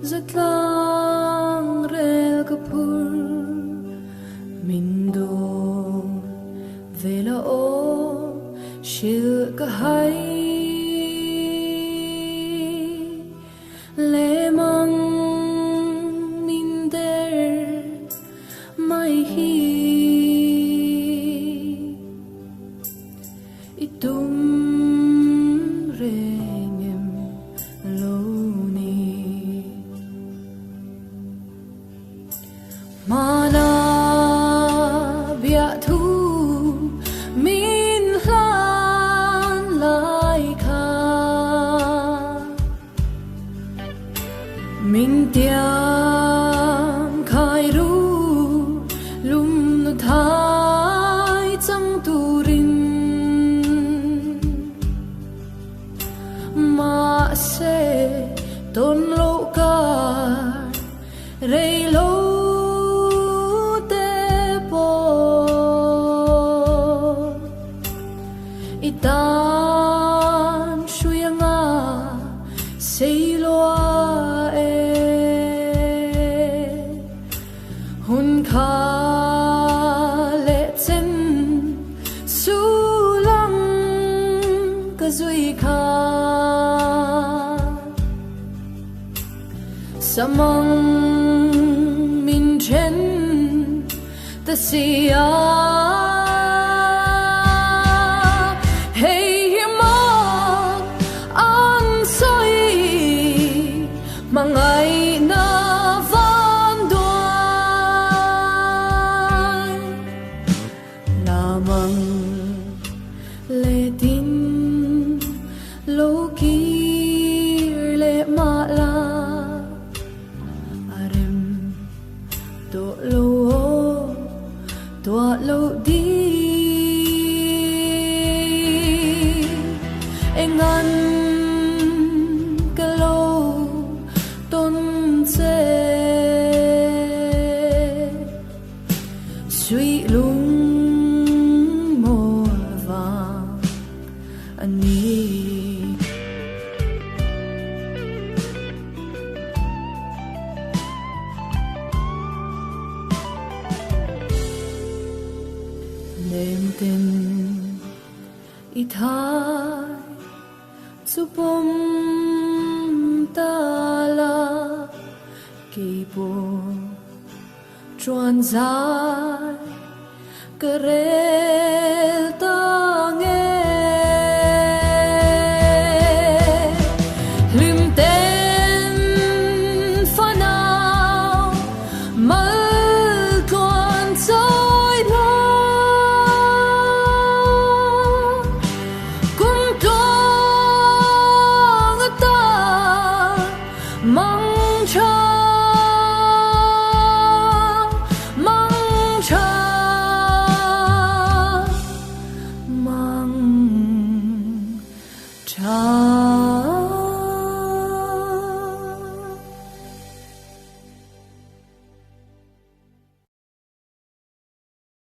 zatlang rel kapur mindong vela o shil kahai lemang minder mai hi itum rengem loni mana bia thu min hlan lai kha min tiam khai ru lum nu thai chang tu rin ma se ton lo ka rei lo itan shuyanga seiloa e hun kha le chen sulang ka zui kha samang min chen ta sia Hmangaihna Vanduai lamang le tin lo kir le ma la arem to lo di engan suy lung mor vàng ani nem tin ithai chupom ta la kỳ bộ tròn dài cơ rê